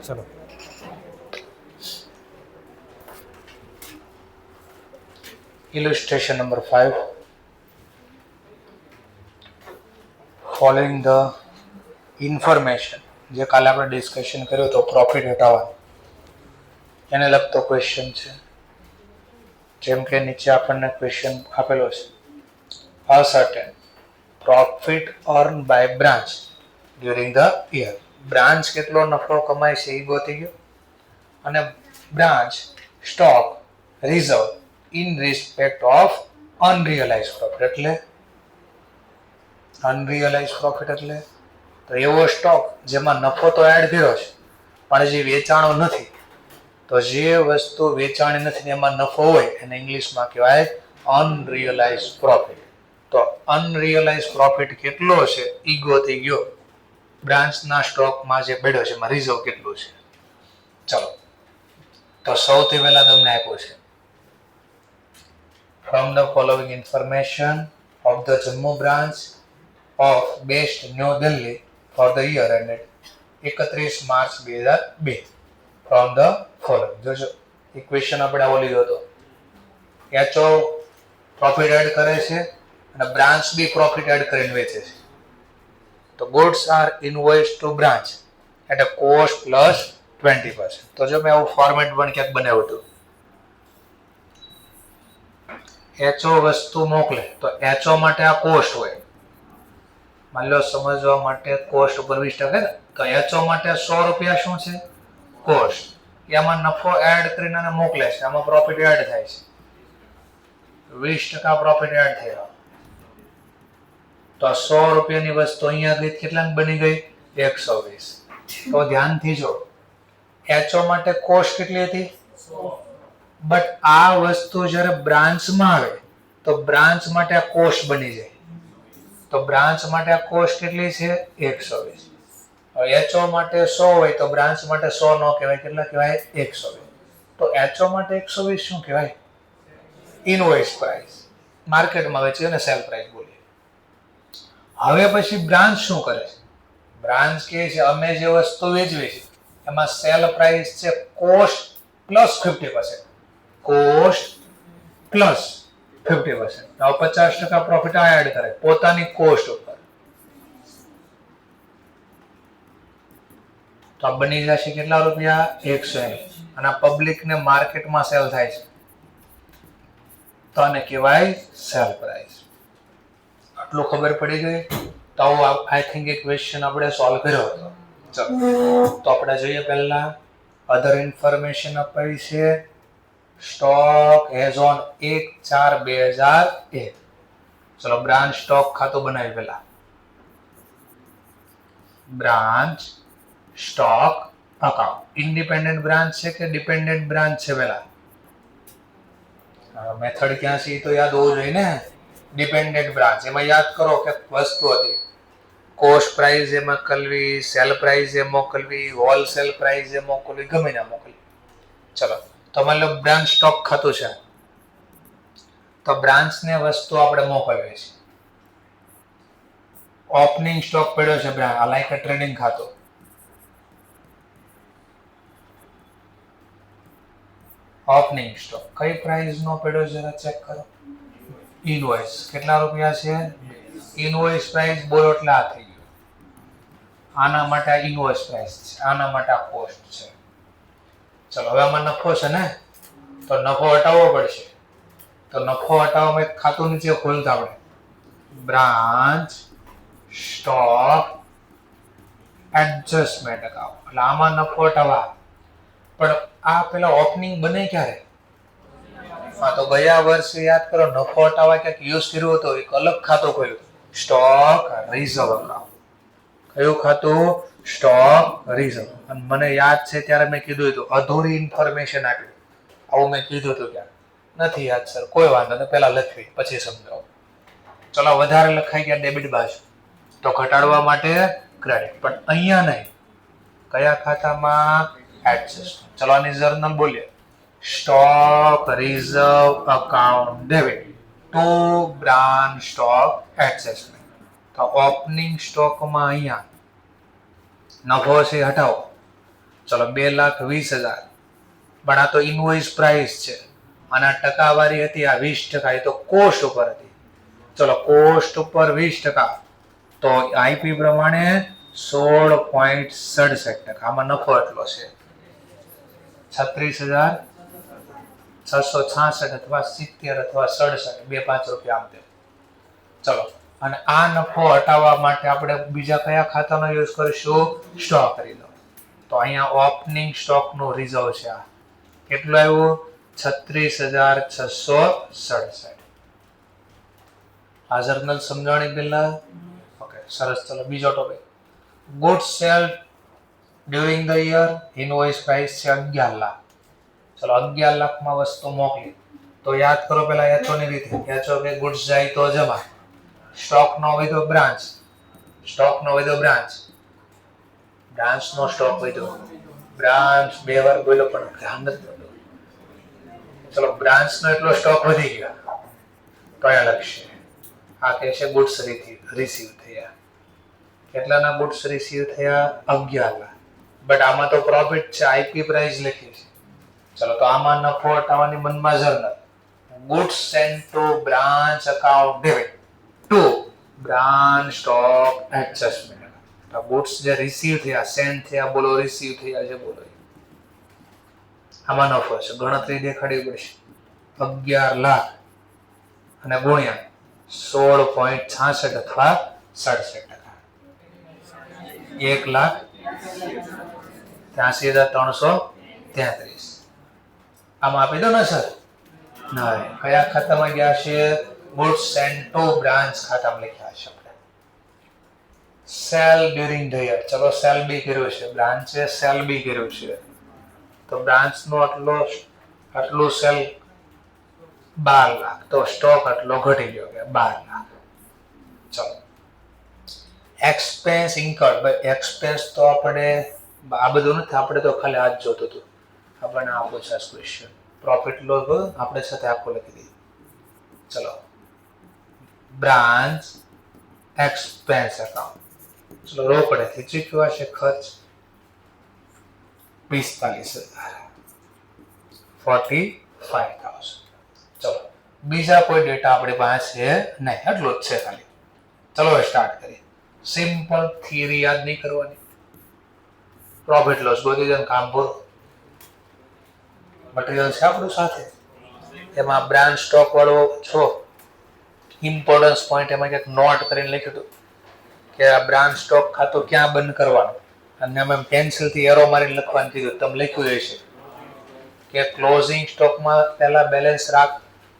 ચલો illustration number 5. Following the information જે કાલે આપણે ડિસ્કશન કર્યું તો પ્રોફિટ હટાવવાનું એને લગતો ક્વેશ્ચન છે. જેમ કે નીચે આપણને ક્વેશ્ચન આપેલો છે, a certain profit earned by branch during the year. Branch કેટલો નફો કમાય છે એ ગોતી ગયો, અને branch stock reserve in respect of unrealise profit. એટલે અનરિયલાઇઝ પ્રોફિટ એટલે તો એવો સ્ટોક જેમાં નફો તો એડ કર્યો છે પણ જે વેચાણો નથી. તો જે વસ્તુ વેચાણી નથી એમાં નફો હોય એને ઇંગ્લિશમાં કહેવાય અનરિયલાઇઝ પ્રોફિટ. તો અનરિયલાઇઝ પ્રોફિટ કેટલો છે ઈ ગોતી ગયો. બ્રાન્ચના સ્ટોકમાં જે પડ્યો છે એમાં રિઝર્વ કેટલું છે. ચલો, તો સૌથી પહેલા તમને આપ્યું છે, from the following information of the Jammu branch of Best New Delhi for the year ended 31 March 2002. from the following. જોજો ઇક્વેશન આપણે આવો લીધો હતો, એચઓ પ્રોફિટ એડ કરે છે અને બ્રાન્ચ બી પ્રોફિટ એડ કરીને વેચે છે. તો goods are invoiced to branch at a cost plus 20%. તો જો મેં આવું ફોર્મેટ પણ ક્યાંક બનાવ્યું હતું, એચઓ વસ્તુ મોકલે તો એચઓ માટે આ કોસ્ટ હોય. માની લો સમજવા માટે કોસ્ટ ઉપર 20% ને, તો એચઓ માટે 100 રૂપિયા શું છે કોસ્ટ. એમાં નફો એડ કરીને આને મોકલે છે, આમાં પ્રોફિટ એડ થાય છે, 20% પ્રોફિટ એડ થયો. તો 100 રૂપિયાની વસ્તુ અહીંયા ગઈ કેટલાની બની ગઈ 120. તો ધ્યાનથી જો, એચઓ માટે કોસ્ટ કેટલી હતી 100. બટ આ વસ્તુ જ્યારે બ્રાન્ચમાં આવે તો બ્રાન્ચ માટે આ કોસ્ટ બની જાય. તો બ્રાન્ચ માટે આ કોસ્ટ કેટલી છે 120. હવે એચઓ માટે 100 હોય તો બ્રાન્ચ માટે 100 નો કહેવાય, કેટલા કહેવાય 120. તો એચઓ માટે 120 શું કહેવાય ઇનવોઇસ પ્રાઇસ. માર્કેટમાં વેચી અને સેલ પ્રાઇસ બોલીએ. હવે પછી બ્રાન્ચ શું કરે છે, બ્રાન્ચ કહે છે અમે જે વસ્તુ વેચવી છે એમાં સેલ પ્રાઇસ છે કોસ્ટ પ્લસ 50%. Cost plus 50%. હવે 50% પ્રોફિટ એડ કરે પોતાની કોસ્ટ ઉપર. તો આ બની જશે કેટલા રૂપિયા 180. અને પબ્લિક ને માર્કેટમાં સેલ થાય છે તો આને કહેવાય સેલ પ્રાઇસ. આટલું ખબર પડી ગઈ. તો આઈ થિંક એ ક્વેશ્ચન આપણે સોલ્વ કર્યો હતો. ચલો, તો આપણે જોઈએ પહેલા અધર ઇન્ફોર્મેશન અપાઈ છે. Stock has on 1/4/2001. ચલો બ્રાન્ચ સ્ટોક ખાતું બનાવી પેલા. Branch stock account. Independent branch છે કે ડિપેન્ડન્ટ બ્રાન્ચ છે પેલા? મેથડ ક્યાં છે તો યાદ હોવું જોઈએ ને. ડિપેન્ડન્ટ બ્રાન્ચ, એમાં યાદ કરો કે વસ્તુ હતી કોસ્ટ પ્રાઇસ એ મોકલવી, સેલ પ્રાઇસ એ મોકલવી, હોલસેલ પ્રાઇસ એ મોકલવી, ગમે ના મોકલવી. ચલો, તો માની લો બ્રાન્ચ સ્ટોક ખાતું છે તો બ્રાન્ચ ને વસ્તુ આપણે મોકલવી છે. ઓપનિંગ સ્ટોક પડ્યો છે બ્રાન્ચ, લાઈક અ ટ્રેડિંગ ખાતું. ઓપનિંગ સ્ટોક કઈ પ્રાઇસ નો પડ્યો જરા ચેક કરો. ઇનવોઇસ કેટલા રૂપિયા છે, ઇનવોઇસ પ્રાઇસ બોલો એટલે આ થઈ ગયું. આના માટે આ ઇનવોઇસ પ્રાઇસ છે, આના માટે આ કોસ્ટ છે. ચલો હવે આમાં નફો છે ને, તો નફો હટાવવો પડશે. તો નફો હટાવવામાં એક ખાતું નીચે ખોલતા આપણે, બ્રાન્ચ સ્ટોક એડજસ્ટમેન્ટ અકાઉન્ટ. એટલે આમાં નફો હટાવવા. પણ આ પેલા ઓપનિંગ બને ક્યારે? હા, તો ગયા વર્ષે યાદ કરો નફો હટાવવા ક્યાંક યુઝ કર્યો હતો, એક અલગ ખાતું ખોલ્યું, સ્ટોક રિઝર્વ અકાઉન્ટ. કયું ખાતું? Stock reserve. અને મને યાદ છે ત્યારે મેં કીધું હતું અધૂરી ઇન્ફોર્મેશન આપ્યું, આવું મેં કીધું હતું ક્યાં? નથી યાદ સર, કોઈ વાંધો નહીં, પેલા લખવી પછી સમજાવો. ચલો વધારે લખાઈ ગયા ડેબિટ બાજુ તો ઘટાડવા માટે ક્રેડિટ, પણ અહીંયા નહીં. કયા ખાતામાં? એડજસ્ટ. ચલો આની જર્નલ બોલીએ. Stock reserve account debit to branch stock adjustment. તો ઓપનિંગ સ્ટોકમાં અહીંયા નફો છે હટાવો. ચલો 2,20,000, પણ આ તો ઇનવોઇસ પ્રાઇસ છે અને આ ટકાવારી હતી આ 20%, એ તો કોસ્ટ ઉપર હતી. ચલો કોસ્ટ ઉપર 20%, તો આઈપી પ્રમાણે 16.67%. આમાં નફો એટલો છે 36,666 અથવા 70 અથવા 67, 2-5 રૂપિયા આમ તેમ. ચલો, અને આ નફો હટાવવા માટે આપણે બીજા કયા ખાતાનો યુઝ કરીશું? સ્ટોક ખરીદો. તો અહીંયા ઓપનિંગ સ્ટોક નો રિઝર્વ છે. આ કેટલો આવ્યો? 36,667. આ જર્નલ સમજાવણી પહેલા ઓકે, સરસ. ચલો બીજો topic, goods cell during the year, invoice price છે 11 લાખ. ચલો 11 લાખમાં વસ્તુ મોકલી, તો યાદ કરો પેલા એચઓ ની રીતે. એચઓ કે ગુડ્સ જાય તો જમા, સ્ટોક નો વધ્યો બ્રાન્ચ, સ્ટોક નો વધ્યો બ્રાન્ચ, બ્રાન્ચ નો સ્ટોક વધ્યો, બ્રાન્ચ 2 વાર બોલ્યો પણ ધ્યાન નથી. ચલો બ્રાન્ચ નો એટલો સ્ટોક વધી ગયો, કયા લખશે? આ કહે છે ગુડ્સ રિસીવ થયા. કેટલાના ગુડ્સ રિસીવ થયા? 11 લાખ. બટ આમાં તો પ્રોફિટ છે, આઈપી પ્રાઇસ લખી છે. ચલો તો આમાં નફો હટાવવાની મનમાં journal, goods sent to branch account debit to branch stock adjustment. તો ગુડ્સ જે રિસીવ થયા, સેન્ટ થયા, બોલો રિસીવ થયા છે, બોલો. આમાં નફો છે, ગણતરી દેખાડવી પડશે. 11 લાખ અને ગુણ્યા 16.66 અથવા 67%. 1,83,333. આમાં આપી દો ને સર. ના, કયા ખાતામાં ગયા છે? ગુડ્સ સેન્ટ ટુ બ્રાન્ચ ખાતામાં લખ્યા છે આપણે. સેલ ડ્યુરિંગ ધ યર, ચલો સેલ બી કર્યું છે, બ્રાન્ચે સેલ બી કર્યું છે, તો બ્રાન્ચ નો આટલું સેલ 12 લાખ, તો સ્ટોક આટલો ઘટી ગયો કે 12 લાખ. ચલો એક્સપેન્સ ઇન્કર્ડ, ભાઈ એક્સપેન્સ તો આપણે આ બધું નથી, આપણે તો ખાલી આ જ જોતું હતું. આપણને આ પૂછાશ ક્વેશ્ચન, પ્રોફિટ લોસ આપણે સાથે આખો લખી દીધું. ચલો બ્રાન્ચ એક્સપેન્સ એકાઉન્ટ, ચલો રોકડેથી ચૂકવ્યા છે ખર્ચ 45,000, 45,000. ચલો બીજા કોઈ ડેટા આપણી પાસે નહીં, એટલું જ છે ખાલી. ચલો સ્ટાર્ટ કરીએ. સિમ્પલ થિયરી યાદ નહીં કરવાની, પ્રોફિટ લોસ ગોતી દે, કામ પૂરું. મટીરિયલ છે આપણું સાથે, એમાં બ્રાન્ચ સ્ટોક વાળો છો, ઇમ્પોર્ટન્સ પોઈન્ટ એમાં ક્યાંક નોટ કરીને લખ્યું હતું કે આ બ્રાન્ચ સ્ટોક ખાતું ક્યાં બંધ કરવાનું, અને અમે પેન્સિલથી એરો મારીને લખવાનું કીધું. તમે લખ્યું હશે કે ક્લોઝિંગ સ્ટોકમાં પહેલા બેલેન્સ રાખ,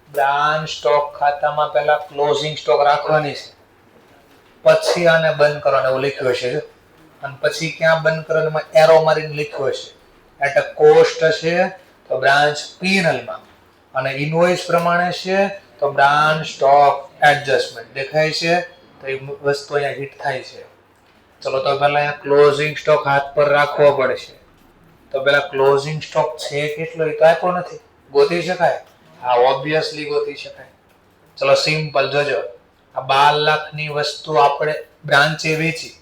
બ્રાન્ચ સ્ટોક ખાતામાં પહેલા ક્લોઝિંગ સ્ટોક રાખવાની છે, પછી આને બંધ કરવાનું, એવું લખ્યું હશે. અને પછી ક્યાં બંધ કરવાનું એમાં એરો મારીને લખ્યું હશે. એટલે કોસ્ટ છે તો બ્રાન્ચ P&L માં, અને ઇનવોઇસ પ્રમાણે છે તો બ્રાન્ચ સ્ટોક એડજસ્ટમેન્ટ દેખાય છે, તો એ વસ્તુ અહીંયા હિટ થાય છે. ચલો તો પહેલા અહીંયા ક્લોઝિંગ સ્ટોક હાથ પર રાખવો પડશે. તો પેલા ક્લોઝિંગ સ્ટોક છે કેટલો એ તો આપ્યો નથી, ગોતી શકાય? હા, ઓબ્વિયસલી ગોતી શકાય. ચલો સિમ્પલ જોજો, આ 12 લાખની વસ્તુ આપણે બ્રાન્ચે વેચી,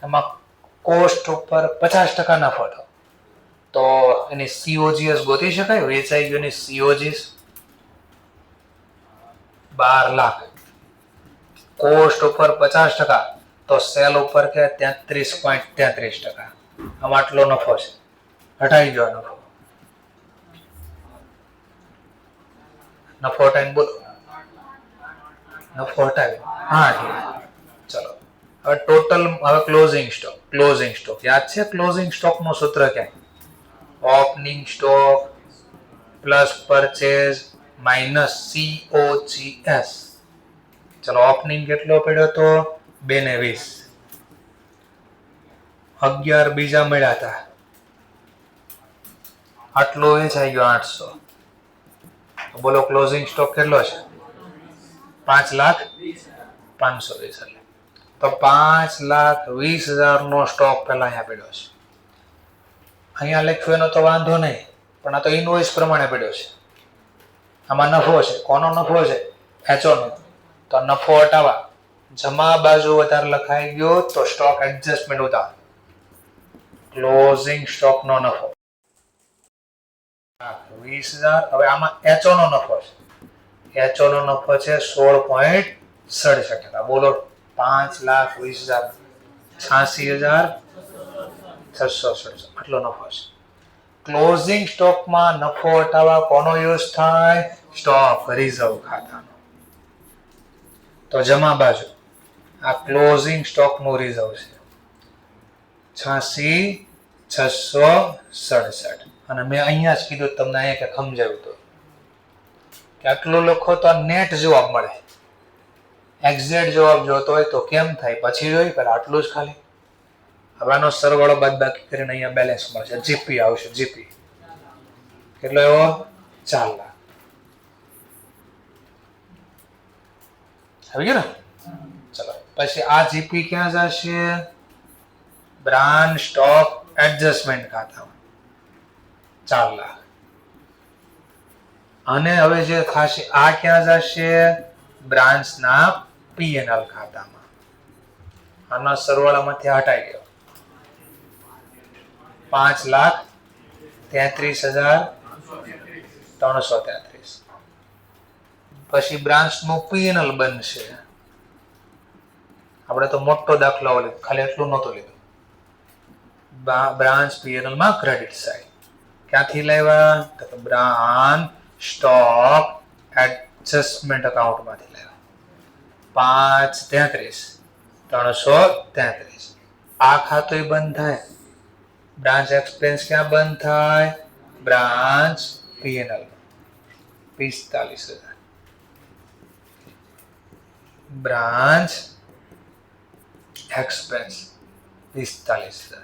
એમાં કોસ્ટ ઉપર 50% નફો થયો, તો એની COGS ગોતી શકાય? વેચાઈ ગયો ની COGS 12 લાખ, કોસ્ટ ઉપર 50%, તો સેલ ઉપર કે 33.33%. આમાં આટલો નફો છે, હટાઈ ગયો નફો. નફો હટાઈને બોલો, નફો હટાવ્યો. હા ચલો હવે ટોટલ, હવે ક્લોઝિંગ સ્ટોક યાદ છે? ક્લોઝિંગ સ્ટોક નું સૂત્ર ક્યાં? Opening stock plus purchase minus COGS. ચલો ઓપનિંગ કેટલો પડ્યો તો? 2,20. 11 બીજા મળ્યા હતા, આટલો વેચાઈ ગયો 800. બોલો ક્લોઝિંગ સ્ટોક કેટલો છે? 5,05,020. તો 5,20,000 નો સ્ટોક પેલા અહીંયા પડ્યો છે. અહીંયા લખ્યું એનો તો વાંધો નહીં, પણ આ તો ઇનવોઇસ પ્રમાણે પડ્યો છે. આમાં નફો છે, કોનો નફો છે? એચઓ નો. તો નફો હટાવવા જમા બાજુ વધારે લખાઈ ગયો તો સ્ટોક એડજસ્ટમેન્ટ ઉતાર, ક્લોઝિંગ સ્ટોક નો નફો 20,000. હવે આમાં એચઓ નો નફો છે. એચઓ નો નફો છે 16.67%. બોલો 5,20,000 86,667 આટલો નફો છે. ક્લોઝિંગ સ્ટોકમાં નફો હટાવવા કોનો યુઝ થાય? સ્ટોક રિઝર્વ ખાતાનો. તો જમા બાજુ આ ક્લોઝિંગ સ્ટોક નું રિઝર્વ છે 86,667. અને મેં અહીંયા જ કીધું તમને, અહીંયા કે સમજાવ્યું તો કે આટલું લખો તો નેટ જવાબ મળે. એક્ઝેક્ટ જવાબ જોતો હોય તો કેમ થાય પછી જોઈ, પહેલા આટલું જ ખાલી. હવે આનો સરવાળો બાદબાકી કરીને અહીંયા બેલેન્સ મળશે. જીપી આવશે. જીપી કેટલો એવો? 4 લાખ. આવી ગયું ને? ચલો પછી આ જીપી ક્યાં જશે? બ્રાન્ચ સ્ટોક એડજસ્ટમેન્ટ ખાતામાં 4 લાખ. અને હવે જે થશે આ ક્યાં જશે? બ્રાન્ચના પીએનએલ ખાતામાં. આના સરવાળામાંથી હટાઈ ગયો 5,33,333. પછી બ્રાન્ચ નું પીએનએલ બનશે. આપણે તો મોટો દાખલો લીધો, ખાલી એટલું નહોતું લીધું. બ્રાન્ચ પીએનએલ માં ક્રેડિટ સાઈડ ક્યાંથી લાવ્યા? તો બ્રાન્ચ સ્ટોક એડજસ્ટમેન્ટ એકાઉન્ટ માંથી લાવ્યા 5,33,333. આ ખાતું બંધ થાય. બ્રાન્ચ એક્સપેન્સ ક્યાં બંધ થાય? Branch P&L 45,000. Branch expense 45,000.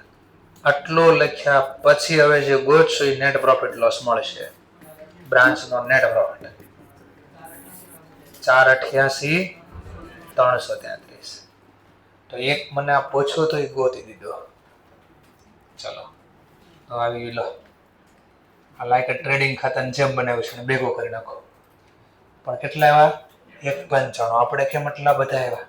આટલો લખ્યા પછી હવે જે ગોતશો એ નેટ પ્રોફિટ લોસ મળશે. બ્રાન્ચ નો નેટ પ્રોફિટ 4,88,333. તો એક મને આ પૂછો તો એ ગોતી દીધો. ચલો તો આવી લો. આ લાઈક ટ્રેડિંગ ખાતાની જેમ બનાવ્યું છે ને ભેગો કરી નાખો. પણ કેટલા આવ્યા? 1,95. આપણે કેમ એટલા બધા આવ્યા?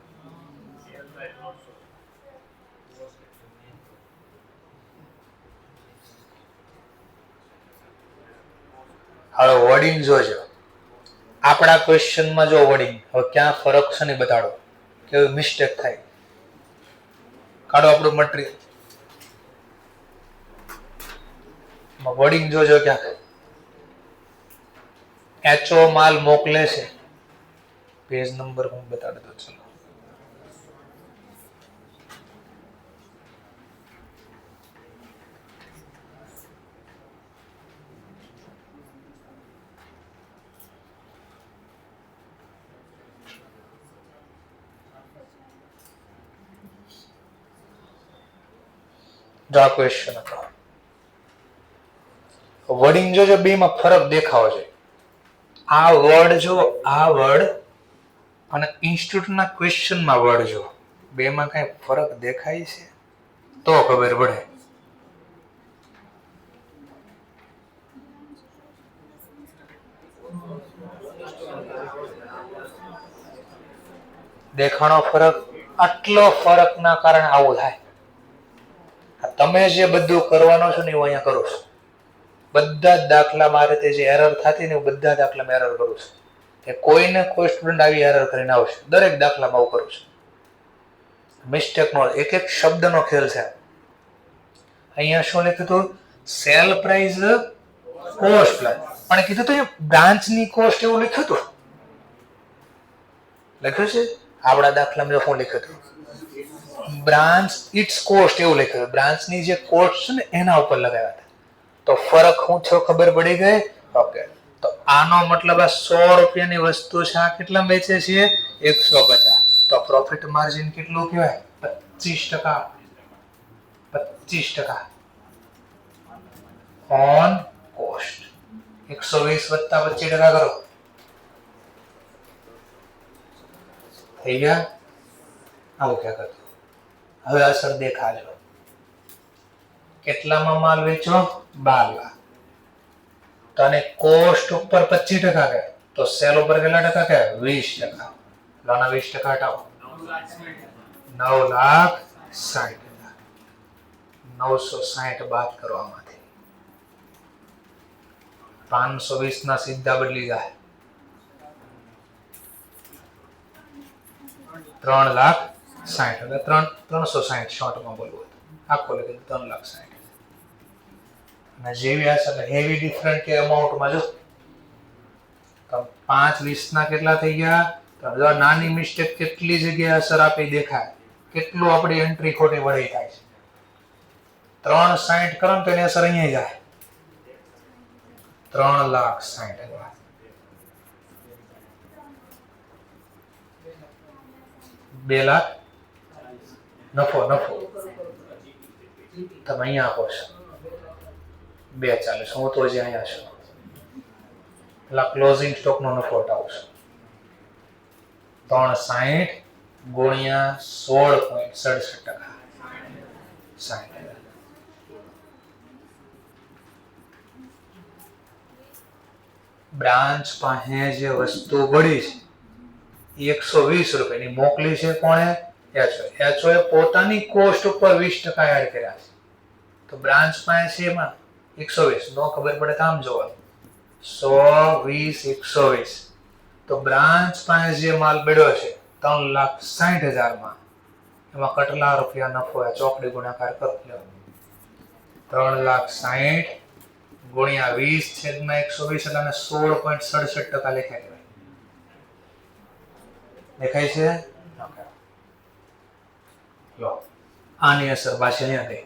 હવે વર્ડિંગ જોજો. આપણા ક્વેશ્ચનમાં જો વર્ડિંગ હવે ક્યાં ફરક છે ને બતાડો, કેવી મિસ્ટેક થાય. કાઢો આપણું મટીરિયલ. વર્ડિંગ જોજો ક્યાં એચઓ માલ મોકલે છે. પેજ નંબર હું બતાડી દઉં. ચલો ક્વેશ્ચન હતો. વર્ડિંગ જોજો, બે માં ફરક દેખાવો છે. આ વર્ડ જો, આ વર્ડ અને ઇન્સ્ટિટ્યૂટના ક્વેશ્ચનમાં વર્ડ જો, બે માં કઈ ફરક દેખાય છે તો ખબર પડે. દેખાણો ફરક, આટલો ફરક ના કારણે આવું થાય. તમે જે બધું કરવાનો છો ને હું અહીંયા કરું છું. બધા જ દાખલા મારે તે જે એરર થતી ને બધા દાખલામાં એરર કરું છું. કે કોઈને કોઈ સ્ટુડન્ટ આવી એરર કરીને આવશે. દરેક દાખલામાં આવું કરું છું. મિસ્ટેક નો એક એક શબ્દનો ખેલ છે. અહીંયા શું લખ્યું હતું? Sale price cost plus. પણ કીધું તો બ્રાન્ચની કોસ્ટ એવું લખ્યું હતું. લખ્યું છે આપણા દાખલામાં શું લખ્યું હતું? બ્રાન્ચ ઇટ્સ કોસ્ટ એવું લખ્યું. બ્રાન્ચની જે કોસ્ટ છે ને એના ઉપર લગાવ્યા હતા. તો ફરક શું થયો ખબર પડી ગઈ? ઓકે. તો આનો મતલબ આ 100 રૂપિયાની વસ્તુ છે, આ કેટલા વેચે છે? 150. તો પ્રોફિટ માર્જિન કેટલું કહેવાય? 25%. 25% ઓન કોસ્ટ. 120 + 25% કરો. થઈ ગયા? આવું ક્યાં કરતું. હવે અસર દેખાજો. કેટલામાં માલ વેચો? 12 લાખ. તને કોસ્ટ ઉપર 25% કે તો સેલ ઉપર કેટલા ટકા કે? 20%. લાના 20% હટાવો. 9,60,000. 960 બાદ કરવામાંથી 520 ના સીધા બદલી જાય 3,60,000 એટલે 360 શોર્ટમાં બોલવું આખો લખી 3,60,000 અને જેવી અસર હેવી ડિફરન્ટ કે અમાઉન્ટમાં જો 5,20 ના કેટલા થઈ ગયા તો નાની મિસ્ટેક કેટલી જગ્યાએ અસર આપી દેખાય કેટલું આપણી એન્ટ્રી ખોટી વળી થાય છે 360 કરો તો એની અસર અહીંયા જાય 3,60,000 2 લાખ નફો તમે અહીંયા આપો છો 240 હું તો હજી અહીંયા છું એટલે ક્લોઝિંગ સ્ટોક નો નફો હટાવશો 360 ગુણ્યા 16.67%. 60,000 બ્રાન્ચ પાસે જે વસ્તુ પડી છે 120 રૂપિયાની મોકલી છે કોણે એચઓ એ પોતાની કોસ્ટ ઉપર 20% એડ કર્યા છે તો બ્રાન્ચ પાસે છે એમાં 120 નો ખબર પડે કામ જોવાનું 100 20 120 તો બ્રાન્ચ પાસે જે માલ બેડ્યો છે 3,60,000 માં એમાં કેટલા રૂપિયા નફો ચોકડી ગુણાકાર કરો 3,60,000 ગુણ્યા 20/120 એટલે 16.67% લખાય દેખાય છે લો આની અસર પાછી અહીંયા ગઈ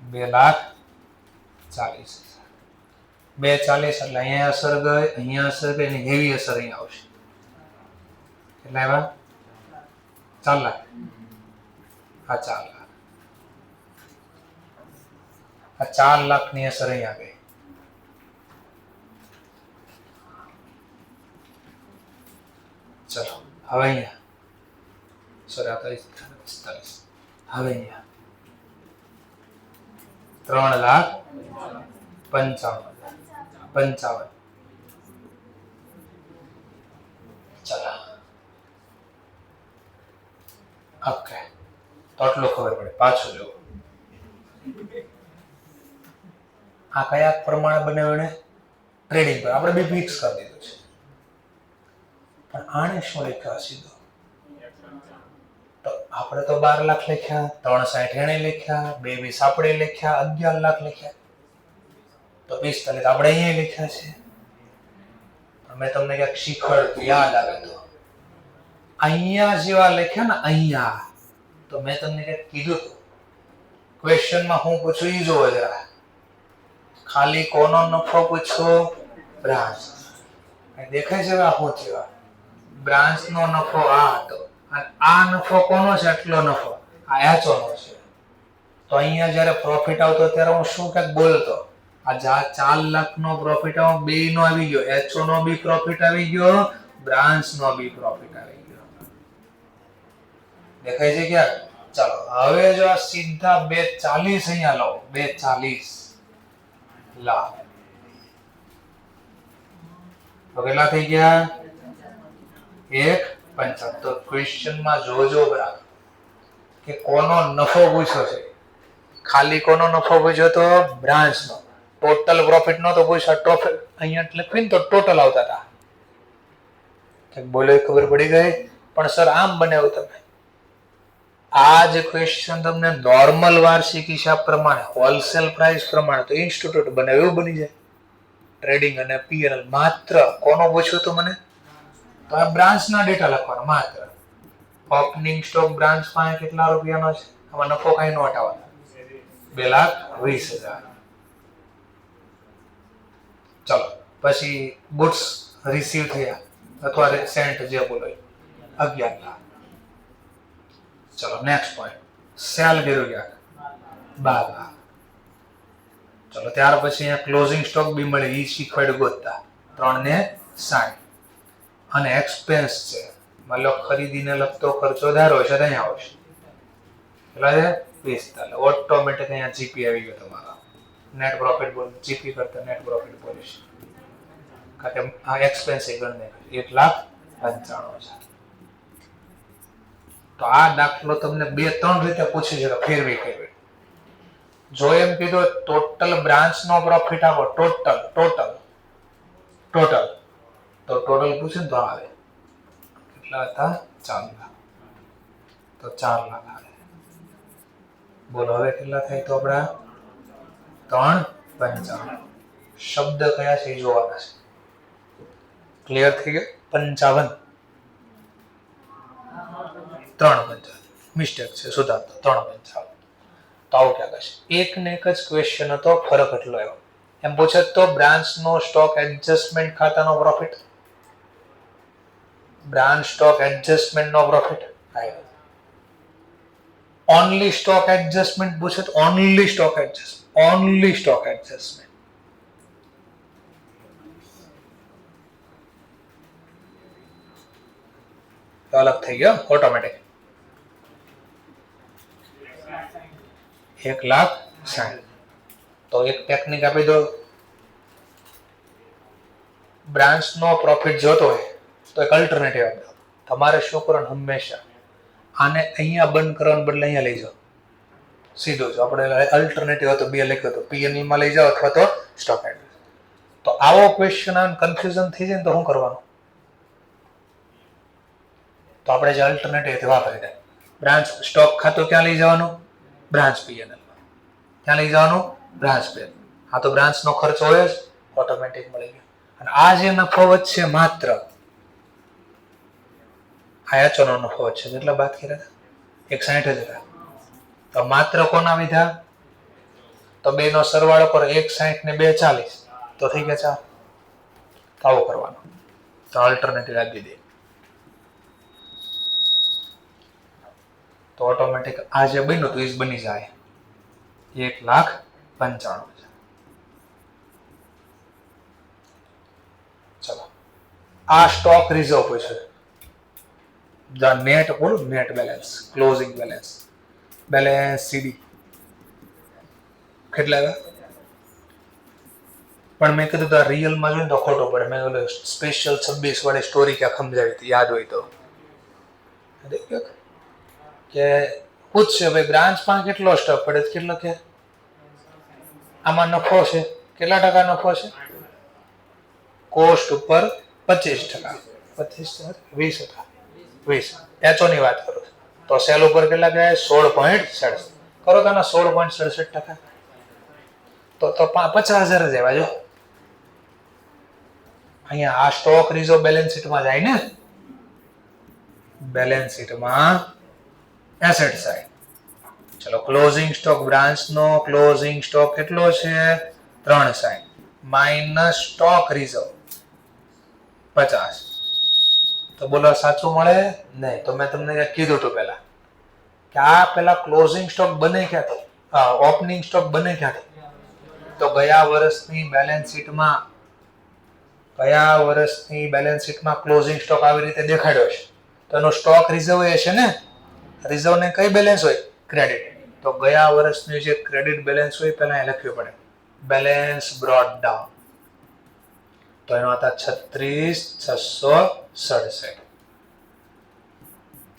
2,40,000 240 એટલે અહીંયા અસર ગઈ અહીંયા અસર ગઈ અને હેવી અસર અહીંયા આવશે એટલે આવ્યા 4 લાખ આ 4 લાખ આ 4 લાખની અસર અહીંયા ગઈ ચલો હવે અહીંયા સોરી આ 45 હવે અહીંયા 3,55,000 ચલો ઓકે તો આટલું ખબર પડે પાછું જુઓ આ કયા પ્રમાણે બનાવ્યું ટ્રેડિંગ પર આપણે બે ફિક્સ કરી દીધું છે પણ આને શું લખ્યા સીધો તો આપણે તો 12 લાખ લખ્યા 360 એને લખ્યા 22 આપણે લખ્યા 11 લાખ લખ્યા તો 45 આપણે અહીંયા લખ્યા છે અમે તમને ક્યાંક શીખડ યાદ આવે તો અહીંયા જેવા લખ્યા ને અહીંયા તો મેં તમને ક્યાંક કીધું હતું ક્વેશ્ચનમાં હું પૂછું ઈ જોવો જરા ખાલી કોનો નફો પૂછો બ્રાન્ચ દેખાય છે આ શું થયું બ્રાન્ચ નો નફો આ હતો અને આ નફો કોનો છે આટલો નફો આ એચઓ નો છે તો અહીંયા જ્યારે પ્રોફિટ આવતો ત્યારે હું શું કંઈક બોલતો આ 4 લાખ નો પ્રોફિટ આવો બે નો આવી ગયો એચઓ નો બી પ્રોફિટ આવી ગયો બ્રાન્ચ નો બી પ્રોફિટ આવી ગયો દેખાય છે ક્યાં ચાલો હવે જો આ સીધા 240 અહીંયા લાવો 240 લાખ તો કેટલા થઈ ગયા 1.55 તો ક્વેશ્ચન માં જોજો બરાબર કે કોનો નફો પૂછ્યો છે ખાલી કોનો નફો પૂછ્યો તો બ્રાન્ચ નો ટોટલ પ્રોફિટ નો તો પૂછ્યો ટોટલ અહીંયા લખીને તો ટોટલ આવતા હતા કે બોલે ખબર પડી ગઈ પણ સર આમ બનાવ્યું તમે આ જે ક્વેશ્ચન તમને નોર્મલ વાર્ષિક હિસાબ પ્રમાણે હોલસેલ પ્રાઇસ પ્રમાણે તો ઇન્સ્ટિટ્યૂટ બનાવ્યું એવું બની જાય ટ્રેડિંગ અને પીએનએલ માત્ર કોનો પૂછ્યું તો મને તો આ બ્રાન્ચ ના ડેટા લખવાનો માત્ર ઓપનિંગ સ્ટોક બ્રાન્ચ પાસે કેટલા રૂપિયાનો છે આમાં નફો કઈ નો હટાવવાનો 2,20,000 ચલો પછી ગુડ્સ રિસીવ થયા અથવા સેન્ટ જે બોલો 11 લાખ ચલો નેક્સ્ટ પોઈન્ટ સેલ કર્યું ક્યાંક 12 લાખ ચલો ત્યાર પછી અહીંયા ક્લોઝિંગ સ્ટોક બી મળે ઈ શીખવાડ્યું ગોતતા 360 અને એક્સપેન્સ છે માન લો ખરીદીને લગતો ખર્ચો ધારો છે તો અહીંયા આવશે કેટલા છે 45 ઓટોમેટિક અહીંયા જીપી આવી ગયો તમારો નેટ પ્રોફિટ બોલ જીપી કરતા નેટ પ્રોફિટ બોલીશ કારણ કે આ એક્સપેન્સ એ ગણને 1,95,000 તો આ દાખલો તમને 2-3 રીતે પૂછી શકે ફેરવી ફેરવી. જો એમ કીધું ટોટલ બ્રાન્ચ નો પ્રોફિટ આપો, ટોટલ તો ટોટલ પૂછે ને તો આવે કેટલા હતા? 4 લાખ. તો 4 લાખ આવે. બોલો હવે કેટલા થાય? તો આપણા 355. શબ્દ કયા છે એ જોવાના છે. ક્લિયર થઈ ગયું? 55 355 મિસ્ટેક છે, સુધારતો 355. તો આવું ક્યાં કહેશે? એક ને એક જ ક્વેશ્ચન હતો, ફરક એટલો આવ્યો. એમ પૂછે તો બ્રાન્ચ નો સ્ટોક એડજસ્ટમેન્ટ ખાતાનો પ્રોફિટ, બ્રાન્ચ સ્ટોક એડજસ્ટમેન્ટ નો પ્રોફિટ આવ્યો. ઓનલી સ્ટોક એડજસ્ટમેન્ટ પૂછે તો ઓનલી સ્ટોક એડજસ્ટમેન્ટ અલગ થઈ ગયો ઓટોમેટિક. 1,60,000. તો એક ટેકનિક આપી દો. બ્રાન્ચ નો પ્રોફિટ જોતો હોય તો એક અલ્ટરનેટિવ આપી દો. તમારે શું કરવાનું? હંમેશા આને અહીંયા બંધ કરવાને બદલે અહીંયા લઈ જાઓ. સીધું જ આપણે અલ્ટરનેટિવ હતો 2 લખ્યો હતો, પીએનઈ માં લઈ જાઓ અથવા તો સ્ટોક એડજસ્ટ. તો આવો ક્વેશ્ચન આવે કન્ફ્યુઝન થઈ જાય ને તો શું કરવાનું? તો આપણે જે અલ્ટરનેટિવ વાપરી દે. બ્રાન્ચ સ્ટોક ખાતું ક્યાં લઈ જવાનું? બ્રાન્ચ પીએનએલ માં. ક્યાં લઈ જવાનું? Branch P&L. આ તો બ્રાન્ચ નો ખર્ચ હોય જ, ઓટોમેટિક મળી ગયો. અને આ જે નફો વધશે માત્ર આયાચોનો નફો વધશે. કેટલા બાદ કર્યા હતા? 160,000. તો માત્ર કોના વિધા? તો 2 નો સરવાળો કરો, 160 ને 2 40, તો થઈ ગયા 4. આવું કરવાનું. તો અલ્ટરનેટિવ આપી દે તો ઓટોમેટિક આ જે બન્યું તો એ જ બની જાય 1,95,000. ચલો, આ સ્ટોક રિઝર્વ પૂછે. નેટ બોલું, net balance, closing balance, balance CD કેટલા આવ્યા? પણ મેં કીધું તો રિયલમાં જોઈને તો ખોટો પડે. મેં ઓલો સ્પેશિયલ 26 વાળી સ્ટોરી ક્યાં સમજાવી હતી, યાદ હોય તો. કે પૂછશે ભાઈ બ્રાન્ચમાં કેટલો સ્ટોક પડે, કેટલો કે આમાં નફો છે, કેટલા ટકા નફો છે? કોસ્ટ ઉપર 25%, 20%, 20. એચઓ ની વાત કરું તો સેલ ઉપર કેટલા ગયા? 16.67. કરો તો 16.67%. તો 50,000 જ આવ્યા. જો અહીંયા આ સ્ટોક રિઝર્વ બેલેન્સ શીટમાં જાય ને, બેલેન્સ શીટમાં એસેટ સાઈડ. ચલો, ક્લોઝિંગ સ્ટોક બ્રાન્ચ નો ક્લોઝિંગ સ્ટોક કેટલો છે? 360 માઇનસ સ્ટોક રિઝર્વ 50. તો બોલો સાચું મળે? નહીં. તો મેં તમને કીધું હતું પહેલા કે આ પેલા ક્લોઝિંગ સ્ટોક બને ક્યાંથી? ઓપનિંગ સ્ટોક બને ક્યાંથી? તો ગયા વર્ષની બેલેન્સ શીટમાં ક્લોઝિંગ સ્ટોક આવી રીતે દેખાડ્યો છે. તો એનો સ્ટોક રિઝર્વ હશે ને. રિઝર્વ ને કઈ બેલેન્સ હોય? ક્રેડિટ. તો ગયા વર્ષની જે ક્રેડિટ બેલેન્સ હોય પહેલા એ લખવું પડે, બેલેન્સ બ્રોટ ડાઉન. તો એનો હતા 36,667.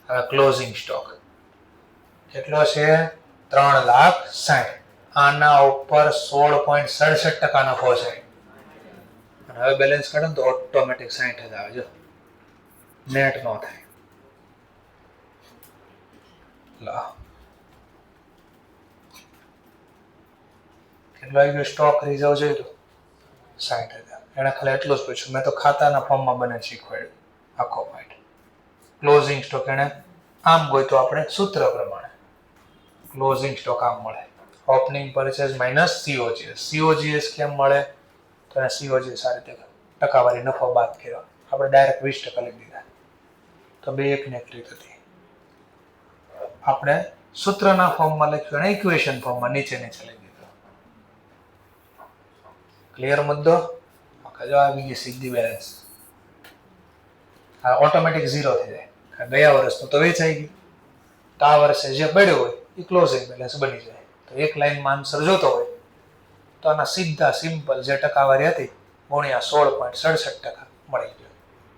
હવે ક્લોઝિંગ સ્ટોક કેટલો છે? 3,60,000. આના ઉપર 16.67% નફો છે. અને હવે બેલેન્સ કાઢો તો ઓટોમેટિક 60,000 આવે. જો નેટ નો થાય. કેટલો આવી ગયો? સ્ટોક રિઝર્વ જોઈ લો 60,000. એને ખાલી એટલું જ પૂછ્યું. મેં તો ખાતાના ફોર્મમાં બને શીખવાડ્યું આખો પોઈન્ટ. ક્લોઝિંગ સ્ટોક એને આમ ગોઈ તો આપણે સૂત્ર પ્રમાણે ક્લોઝિંગ સ્ટોક આમ મળે, ઓપનિંગ પરચેઝ માઇનસ સીઓજીએસ. સીઓજીએસ કેમ મળે? તો એને સીઓજીએસ આ રીતે ટકાવારી નફો બાદ કર્યો. આપણે ડાયરેક્ટ 20% લઈ દીધા. તો બે એકની એક રીત હતી. આપણે સૂત્રના ફોર્મમાં લખ્યું અને ઇક્વેશન ફોર્મમાં નીચે લઈ દીધું. ક્લિયર મુદ્દો? જો આવી ગઈ સીધી બેલેન્સ. આ ઓટોમેટિક 0 થઈ જાય. ગયા વર્ષનું તો વેચાઈ ગયું. તો આ વર્ષે જે પડ્યું હોય એ ક્લોઝિંગ બેલેન્સ બની જાય. તો એક લાઈનમાં આન્સર જોતો હોય તો આના સીધા સિમ્પલ જે ટકાવારી હતી ગુણ્યા 16.67% મળી ગયો.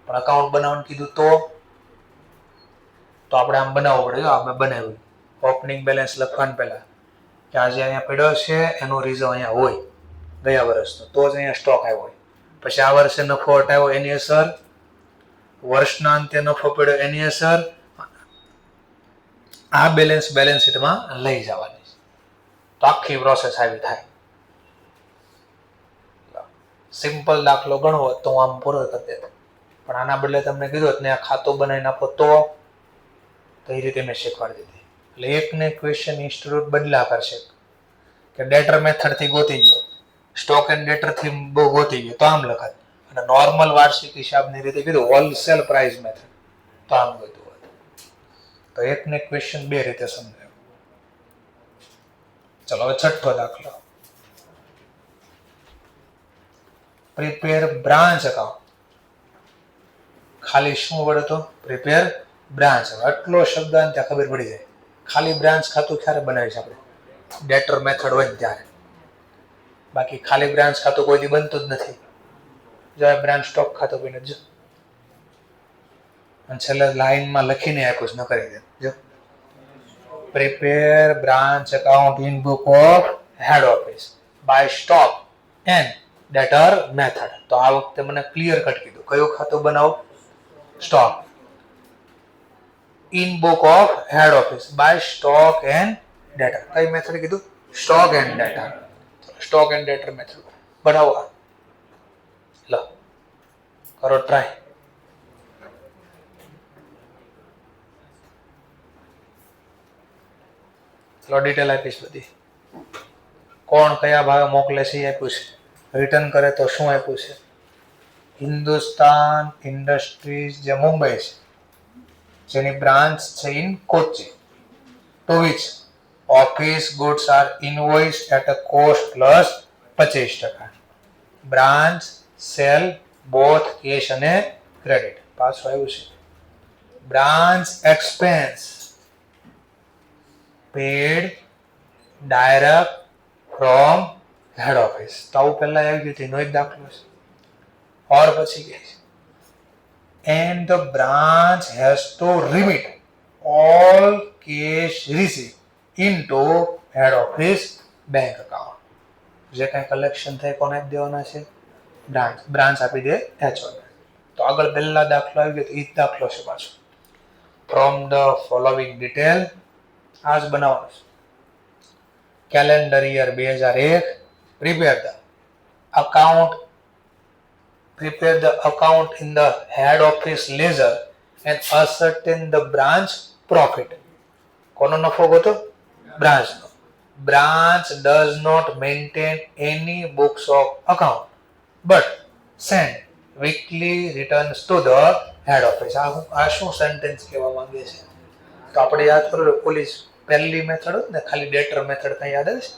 પણ અકાઉન્ટ બનાવવાનું કીધું તો તો આપણે આમ બનાવવું પડે. જો આપણે બનાવ્યું ઓપનિંગ બેલેન્સ લખવાનું પહેલા કે આજે અહીંયા પડ્યો છે એનો રિઝર્વ અહીંયા હોય ગયા વર્ષનો, તો જ અહીંયા સ્ટોક આવ્યો હોય. પછી આ વર્ષે નફો હટાવ્યો એની અસર, વર્ષના અંતે નફો પડ્યો એની અસર, આ બેલેન્સ શીટમાં લઈ જવાની છે. તો આખી પ્રોસેસ આવી થાય. સિમ્પલ દાખલો ગણવો તો હું આમ પૂરો કરી દેતો, પણ આના બદલે તમને કીધું ને આ ખાતું બનાવી નાખો તો એ રીતે મેં શીખવાડી દીધી. એટલે એકને ક્વેશ્ચન ઇન્સ્ટિટ્યૂટ બદલા કરશે કે ડેટર મેથડ થી ગોતી ગયો, સ્ટોક એન્ડ ડેટર થી ગોતી ગયો તો આમ લખાય, અને નોર્મલ વાર્ષિક હિસાબની રીતે કીધું હોલસેલ પ્રાઇસ મેથડ તો આમ ગોતું હોય. તો એકને ક્વેશ્ચન બે રીતે સમજાય. ચલો હવે છઠ્ઠો દાખલો. Prepare branch account. ખાલી શું વડે તો પ્રિપેર બ્રાન્ચ. આટલો શબ્દ ત્યાં ખબર પડી જાય. ખાલી બ્રાન્ચ ખાતું ક્યારે બનાવી છે આપણે? ડેટર મેથડ હોય ત્યારે. બાકી ખાલી બ્રાન્ચ ખાતું કોઈથી બનતું જ નથી. જો બ્રાન્ચ સ્ટોક ખાતું બને જો, અને છેલ્લે લાઈનમાં લખીને આપ્યું છે ન કરી દે. જો prepare branch account in book of head office by stock and debtor method. તો આ વખતે મને ક્લિયર કટ કીધું કયું ખાતું બનાવો? Stock in book of head office by stock and debtor. કઈ મેથડ કીધું? Stock and debtor. Stock and debtor method બનાવો. લો કરો ટ્રાય. ચલો ડિટેલ આપીશ બધી. કોણ કયા ભાવે મોકલે છે એ આપ્યું છે. રિટર્ન કરે તો શું આપ્યું છે? હિન્દુસ્તાન ઇન્ડસ્ટ્રીઝ જે મુંબઈ છે, જેની બ્રાન્ચ છે in Kochi, to which office goods are invoiced at a cost plus 25%. Branch sale both cash અને ક્રેડિટ. પાછું આવ્યું છે branch expense paid direct from head office. તો આવું પહેલા આવી ગયું એનો એક દાખલો છે. ઓર પછી કે and the branch has to remit all cash receive into head office bank account. જે કાંઈ કલેક્શન થાય કોને આપી દેવાના છે? બ્રાન્ચ આપી દે એચઓ. તો આગળ પહેલા દાખલો આવી ગયો એ જ દાખલો છે પાછો. ફ્રોમ ધ ફોલોવિંગ ડિટેલ આ જ બનાવવાનું છે. Calendar year 2001 prepare the account in the head office ledger and ascertain the branch profit. કોનો નફો ગોતો? બ્રાન્ચ નો. Branch does not maintain any books of account but send weekly returns to the head office. આ શું sentence કહેવા માંગે છે? તો આપણે યાદ કરો પોલીસ પહેલી મેથડ હોત ને ખાલી ડેટર મેથડ કઈ યાદ આવે છે?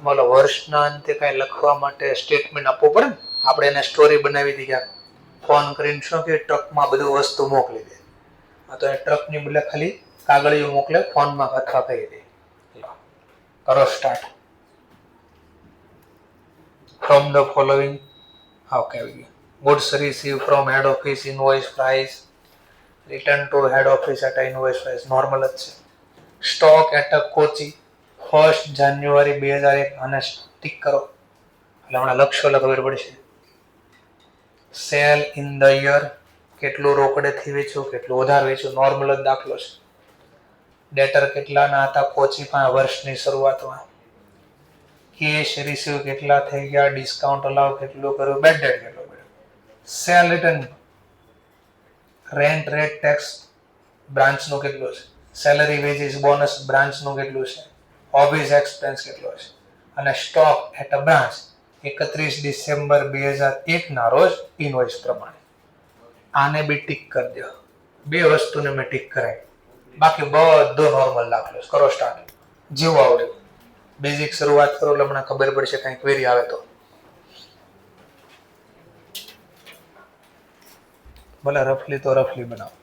બોલો વર્ષના અંતે કઈ લખવા માટે સ્ટેટમેન્ટ આપવું પડે ને. આપણે એને સ્ટોરી બનાવી હતી ક્યાંક ફોન કરીને શું કે ટ્રકમાં બધું વસ્તુ મોકલી દે. આ તો એ ટ્રકની બદલે ખાલી કાગળિયું મોકલે ફોનમાં અથવા કહી દે. કરો start. From the following okay આવી ગયું. Goods receive from head office invoice price return to head office at invoice price normal જ છે. Stock at a Kochi 1 January 2001 અને ટીક કરો એટલે હમણાં લખશો એટલે ખબર પડશે. સેલ ઇન ધ યર કેટલું રોકડેથી વેચ્યું, કેટલું વધારે વેચ્યું, નોર્મલ જ દાખલો છે. ડેટર કેટલાના હતા કોચી વર્ષની શરૂઆતમાં. કેશ રિસીવ કેટલા થઈ ગયા, ડિસ્કાઉન્ટ અલાવ કેટલું કર્યું, બેડ ડેટ કેટલો કર્યો. Sale return rent rate tax બ્રાન્ચનું કેટલું છે, સેલરી વેજીસ બોનસ બ્રાન્ચનું કેટલું છે, ઓફિસ એક્સપેન્સ કેટલો છે, અને stock at a branch 31 December 2001 ના રોજ ઇનવોઇસ પ્રમાણે. આને બી ટીક કરી દો. બે વસ્તુને મેં ટીક કરાવી, બાકી બધો નોર્મલ દાખલો. કરો સ્ટાર્ટ. જેવું આવડે બેઝિક શરૂઆત કરો એટલે મને ખબર પડશે કઈ ક્વેરી આવે તો. ભલે રફલી તો રફલી બનાવો.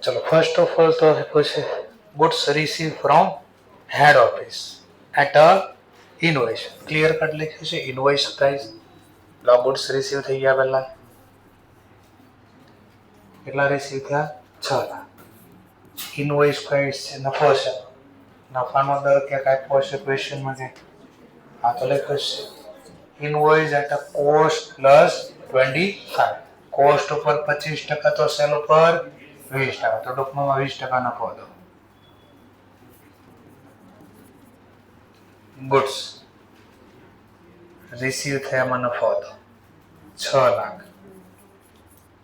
ચલો ફર્સ્ટ ઓફ ઓલ તો પૂછે goods receive from head office at a invoice. Clear cut લખ્યું છે ઇનવોઇસ પ્રાઇસ. ગુડ્સ રિસીવ થઈ ગયા પહેલા કેટલા રિસીવ થયા? 6 લાખ. ઇનવોઇસ પ્રાઇસ છે નફો છે. નફાનો દર ક્યાંક આપ્યો છે ક્વેશ્ચનમાં કે આ તો લખ્યું છે invoice at a cost plus 25. Cost ઉપર 25% તો સેલ ઉપર 20%. તો ટૂંકમાં 20% નફો હતો. ગુડ્સ રિસીવ થયામાં નફો હતો 6 લાખ.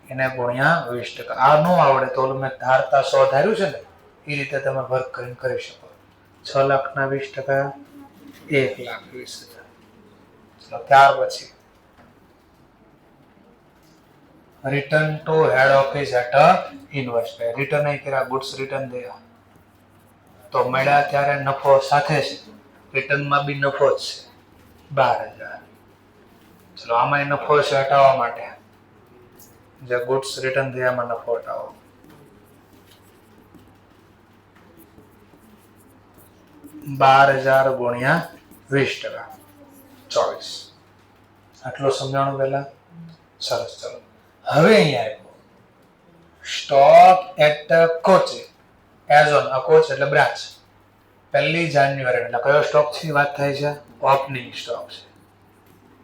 એને ગુણ્યા 20%. આ ન આવડે તો ઓલું મેં ધારતા 100 ધાર્યું છે ને એ રીતે તમે વર્ક કરીને કરી શકો. 6 લાખના 20% 1,20,000. ત્યાર પછી return to head office at a invoice. Return એ કર્યા ગુડ્સ રિટર્ન થયા તો મળ્યા ત્યારે નફો સાથે છે. રિટર્નમાં બી નફો જ છે 12,000. ચલો આમાં નફો છે હટાવવા માટે જે ગુડ્સ રિટર્ન થયામાં નફો હટાવો. 12,000 ગુણ્યા 20%. 24. આટલું સમજાણું પહેલા? સરસ. ચલો હવે અહીંયા આવ્યો stock at Kochi as on a Kochi એટલે બ્રાન્ચ 1 જાન્યુઆરી. એટલે કયો સ્ટોક છે વાત થાય છે? ઓપનિંગ સ્ટોક છે.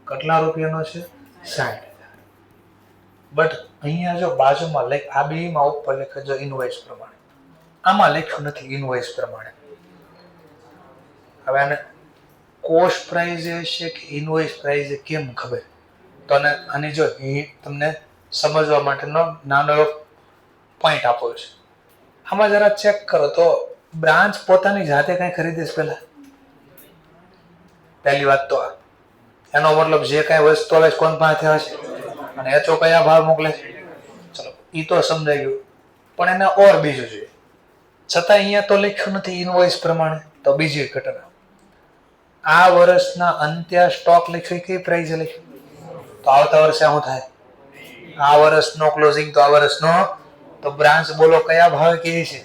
કેટલા રૂપિયાનો છે? 60,000. બટ અહીંયા જો બાજુમાં આ બેમાં ઉપર લખે જો ઇનવોઇસ પ્રમાણે. આમાં લખ્યું નથી ઇનવોઇસ પ્રમાણે. હવે આને કોસ્ટ પ્રાઇસ છે કે ઇનવોઇસ પ્રાઇસ કેમ ખબર? તો આની જો તમને સમજવા માટેનો નાનો પોઈન્ટ આપો છે. આમાં જરા ચેક કરો તો બ્રાન્ચ પોતાની જાતે કઈ ખરીદે છે પહેલા? પહેલી વાત તો એનો મતલબ જે કઈ વસ્તુ આવે છે કોણ પાસે આવે છે અને એચઓ કયા ભાવ મોકલે છે. ચલો ઈ તો સમજાઈ ગયું. પણ એને ઓર બીજું જોઈએ. છતાં અહીંયા તો લખ્યું નથી ઇનવોઇસ પ્રમાણે. તો બીજી ઘટના આ વર્ષના અંત્ય સ્ટોક લખ્યું કઈ પ્રાઇસ લખ્યું? તો આવતા વર્ષે શું થાય? આ વર્ષનો ક્લોઝિંગ તો આ વર્ષનો તો બ્રાન્ચ બોલો કયા ભાવે કેવી છે?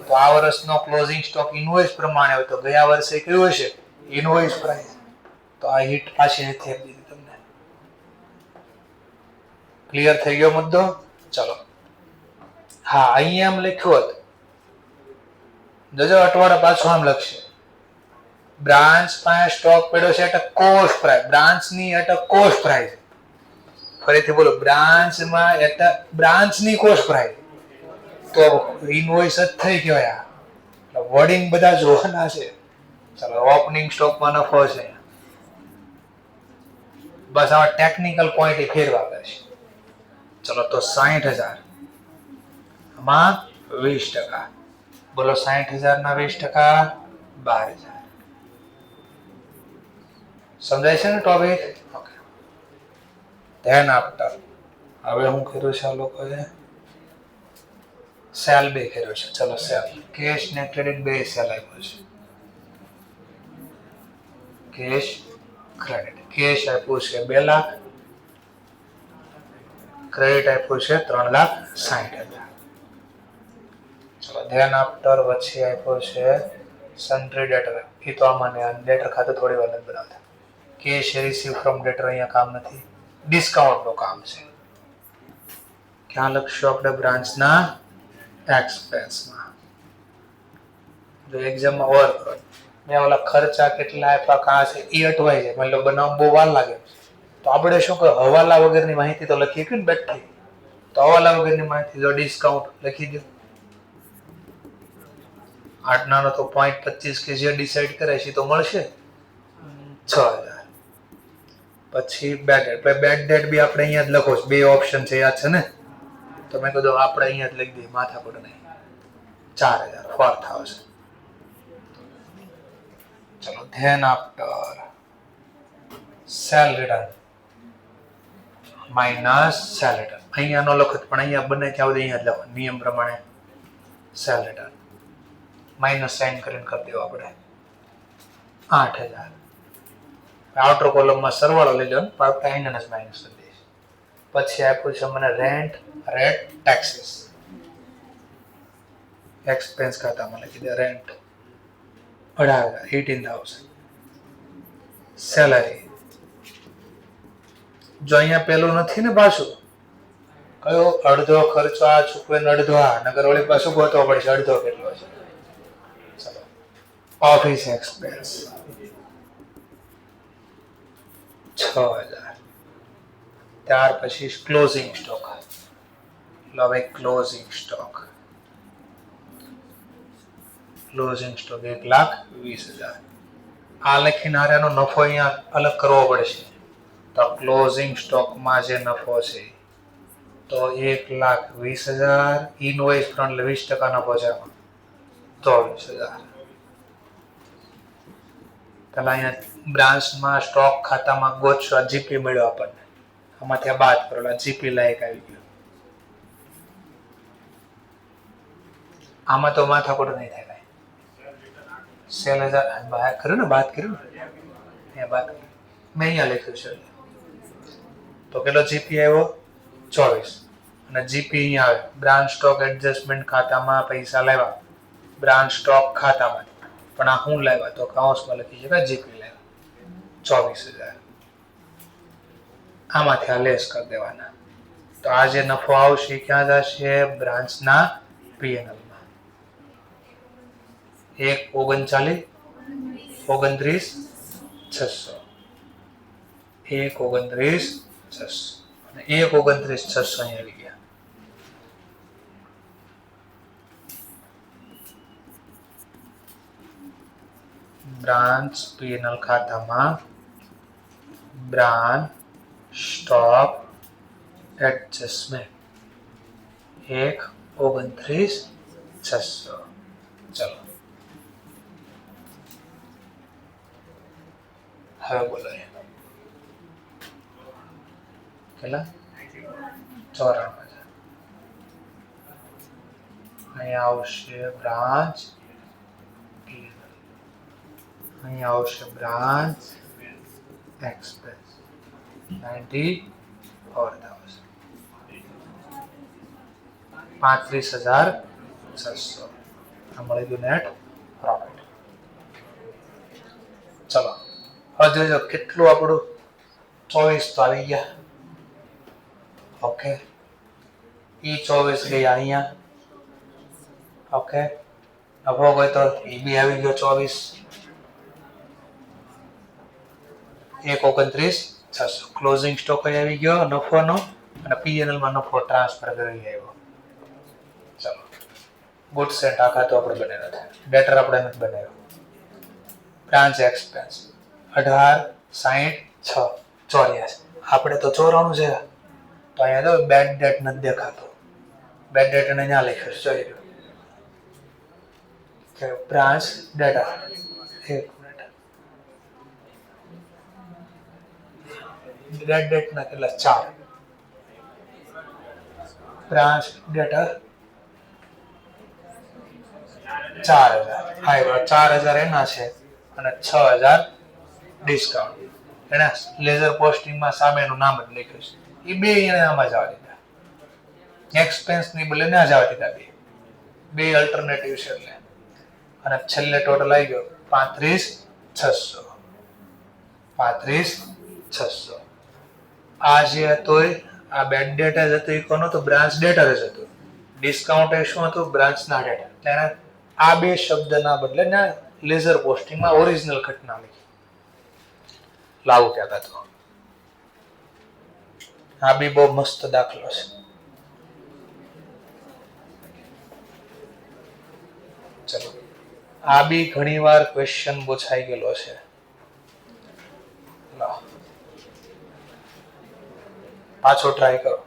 તો આ વર્ષનો ક્લોઝિંગ સ્ટોક ઇનવોઇસ પ્રમાણે હોય તો ગયા વર્ષે કયું હશે? Invoice price. તો આ હિટ પાછી નથી આપી દીધી તમને. ક્લિયર થઈ ગયો મુદ્દો? ચલો હા અહીંયા એમ લખ્યું હતું જોજો અટવાડા પાછું આમ લખશે બ્રાન્ચ પાસે સ્ટોક પડ્યો છે એટ કોસ્ટ પ્રાઇસ. બ્રાન્ચની એટ કોસ્ટ પ્રાઇસ. ફરીથી બોલો બ્રાન્ચમાં એટ બ્રાન્ચની કોસ્ટ પ્રાઇસ. તો ઇનવોઇસ જ થઈ ગયો યાર. વર્ડિંગ બધા જોવાના છે. ચલો ઓપનિંગ સ્ટોકમાં નફો છે. બસ આવા ટેકનિકલ પોઈન્ટ ફેરવા કરશે. ચલો તો 60,000 આમાં 20%. બોલો 60,000 ના 20% 12,000. સમજાય છે ને ટોપિક? ઓકે. ધ્યાન આપતા હવે હું કર્યું છે આ લોકોએ સેલ બે કર્યો છે. ચલો સેલ કેશ ને ક્રેડિટ બે સેલ આપ્યો છે. Cache credit. કેશ આપ્યું છે 2 લાખ. ક્રેડિટ આપ્યું છે 3,60,000. ચલો ધ્યાન આપતર પછી આપ્યો છે સન્ટ્રી ડેટર. એ તો આમાં ડેટર ખાતે થોડી વાર નથી બનાવતા. કેશ રિસીવ ફ્રોમ ડેટર અહીંયા કામ નથી. ડિસ્કાઉન્ટનું કામ છે. ક્યાં લખશું આપણે? બ્રાન્ચના એક્સપેન્સમાં. જો એક્ઝામમાં ઓર મેં ઓલા ખર્ચા કેટલા આપ્યા કાં છે એ અટવાઈ જાય. મતલબ બનાવવા બહુ વાર લાગે તો આપણે શું કહે હવાલા વગરની માહિતી તો લખીએ કે ને બેઠી. તો હવાલા વગરની માહિતી જો ડિસ્કાઉન્ટ લખી દો. 8 નાનો તો 0.25 કે જે ડિસાઈડ કરે છે તો મળશે 6,000. પછી બેડ ડેટ. બેડ ડેટ બી આપણે અહીંયા જ લખો છો. બે ઓપ્શન છે યાદ છે ને? તો મેં કીધું આપણે અહીંયા જ લખી દઈએ માથાકૂટ નહીં. 4,000 4,000. ચલો ધ્યાન after cell return minus cell return. અહીંયા નો લખો પણ અહીંયા બને ત્યાં સુધી અહીંયા જ લખો નિયમ પ્રમાણે સેલ રિટર્ન માઇનસ સાઇન કરીને કરી દેવો આપણે 8,000. આઉટર કોલમમાં સરવાળો લઈ લો પણ અહીંયા જ માઇનસ કરી દઈશ. પછી આપ્યું છે મને રેન્ટ રેટ ટેક્સીસ. એક્સપેન્સ ખાતામાં લખી દે રેન્ટ 18,000 18,000 સેલરી જો અહીંયા પેલું નથી ને પાછું કયો અડધો ખર્ચો આ ચૂકવે ને અડધો આ નગર વળી પાછું ગોતવો પડશે અડધો કેટલો છે ચલો ઓફિસ એક્સપેન્સ 6,000 ત્યાર પછી ક્લોઝિંગ સ્ટોક હવે ક્લોઝિંગ સ્ટોક 1,20,000 આ લખીને હારેનો નફો અહીંયા અલગ કરવો પડશે તો ક્લોઝિંગ સ્ટોકમાં જે નફો છે તો 1,20,000 ઇનવોઇસ ફ્રન્ટ 20% નફો છે એમાં 24,000 પેલા અહીંયા બ્રાન્ચમાં સ્ટોક ખાતામાં ગોતશો જીપી મળ્યો આપણને આમાંથી આ બાદ કરો જીપી લાયક આવી ગયો આમાં તો માથાકૂટ નહીં થાય સેલ 1,000 બહાર કર્યું ને વાત કર્યું ને અહીંયા વાત મેં અહીંયા લખ્યું છે તો કેટલો જીપી આવ્યો 24 અને જીપી અહીંયા આવે બ્રાન્ચ સ્ટોક એડજસ્ટમેન્ટ ખાતામાં પૈસા લાવ્યા બ્રાન્ચ સ્ટોક ખાતામાં પણ આ હું લાવ્યા તો કાઉન્સમાં લખી શકાય જીપી લાવ્યા 24,000 આમાંથી આ લેસ કરી દેવાના તો આ જે નફો આવશે ક્યાં જશે બ્રાન્ચના પીએનએલ માં 1,39,600 1,29,600 અને 1,29,600 અહીં આવી ગયા બ્રાન્ચ પીએનએલ ખાતામાં બ્રાન્ચ સ્ટોક એડજસ્ટમેન્ટ 1,29,600 ચલો હવે બોલો કેટલા 94,000 અહીંયા આવશે બ્રાન્ચ અહીંયા આવશે બ્રાન્ચ એક્સપેન્સ 94,000 35,600 આ મળી ગયું નેટ પ્રોફિટ ચલો હવે જોજો કેટલું આપણું 24 તો આવી ગયા ઓકે ઈ 24 ગયા અહીંયા ઓકે નફો હોય તો ઈ બી આવી ગયો 24 1,29,600 ક્લોઝિંગ સ્ટોક આવી ગયો નફોનો અને પીએનએલ માં નફો ટ્રાન્સફર કરી આવ્યો ચલો ગુડ સેટ આ ખાતું આપણે બનાવ્યો છે ડેટર આપણે નથી બનાવ્યો બ્રાન્ચ એક્સપેન્સ 18,60,6,84 આપણે તો 94 છે તો અહીંયા તો બેડ ડેટ નથી દેખાતો બેડ ડેટ એને અહીંયા લખ્યું જોઈ લો કે બ્રાન્ચ ડેટા એક મિનિટ બેડ ડેટ ના કેટલા 4 બ્રાન્ચ ડેટા 4,000 હા 4,000 એના છે અને 6,000 ડિસ્કાઉન્ટ એને લેઝર પોસ્ટિંગમાં સામેનું નામ જ લખ્યું છે એ બે એને આમાં જવા દીધા એક્સપેન્સ ની બદલે ના જવા દીધા બે અલ્ટરનેટિવ છે એટલે અને છેલ્લે ટોટલ આવી ગયો 35,600 આ જે હતો આ બેડ ડેટા જ હતો એ કોનો તો બ્રાન્ચ ડેટા જ હતો ડિસ્કાઉન્ટ એ શું હતું બ્રાન્ચના ડેટા એટલે આ બે શબ્દના બદલે ના લેઝર પોસ્ટિંગમાં ઓરિજિનલ ઘટના લખી લાવું કહેતા તો આ બી બહુ મસ્ત દાખલો છે ચલો આ બી ઘણીવાર ક્વેશ્ચન પૂછાઈ ગયેલો છે પાછો ટ્રાય કરો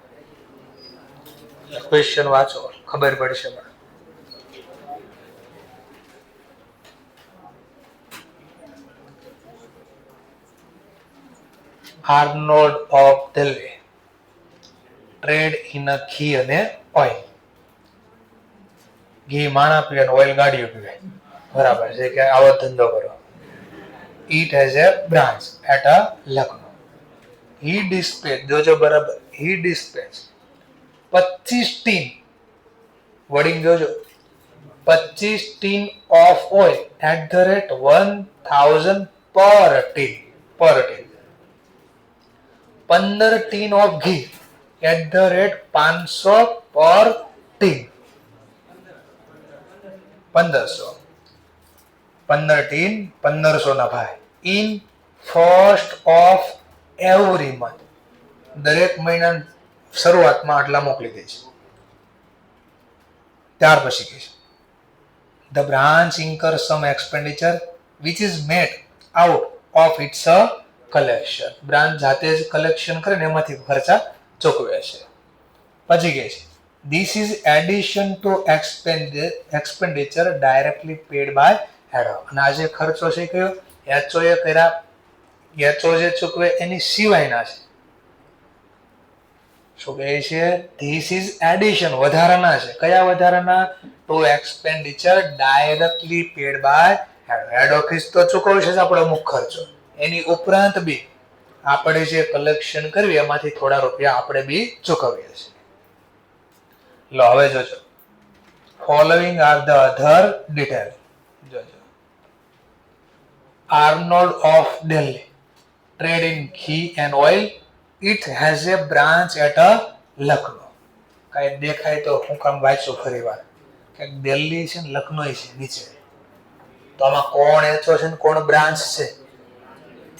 ક્વેશ્ચન વાંચો ખબર પડશે મને Arnold of Delhi trade in a ghee અને ઓઇલ ઘી માણા પીવે અને ઓઇલ ગાડીઓ પીવે બરાબર છે કે આવો ધંધો કરો it has a branch at a Lucknow he dispatch જોજો બરાબર હી ડિસ્પેચ 25 ટીન વર્ડિંગ જોજો 25 ટીન ઓફ ઓઇલ @1000 પર ટીન. 15 ટીન ઓફ ઘી @500 પર ટીન. 1500. 15 ટીન 1500 ના ભાઈ. In first of every month. દરેક મહિના શરૂઆતમાં આટલા મોકલી દે છે. ત્યાર પછી કે છે the branch incurs some expenditure which is made out of its collection. Branch જાતે જ કલેક્શન કરે ને એમાંથી ખર્ચા ચૂકવે છે. પછી કે છે this is addition to expenditure directly paid by head office. અને આ જે ખર્ચો છે કયો એચઓ એ કર્યા, એચઓ જે ચૂકવે એની સિવાયના છે. શું કહે છે? ધીસ ઇઝ એડિશન, વધારાના છે. કયા વધારાના? Two expenditure directly paid by head office તો ચૂકવશે જ આપણો અમુક ખર્ચો, એની ઉપરાંત બી આપણે જે કલેક્શન કરવી એમાંથી થોડા રૂપિયા આપણે બી ચૂકવીએ છીએ. લો હવે જોજો, following are the other detail. જોજો, Arnold of Delhi trade in ghee and oil. It has a branch at Lucknow. કાંઈ દેખાય તો હું કામ વાંચું ફરી વાર કે દિલ્હી છે ને લખનૌ છે નીચે. તો આમાં કોણ એચઓ છે ને કોણ બ્રાન્ચ છે?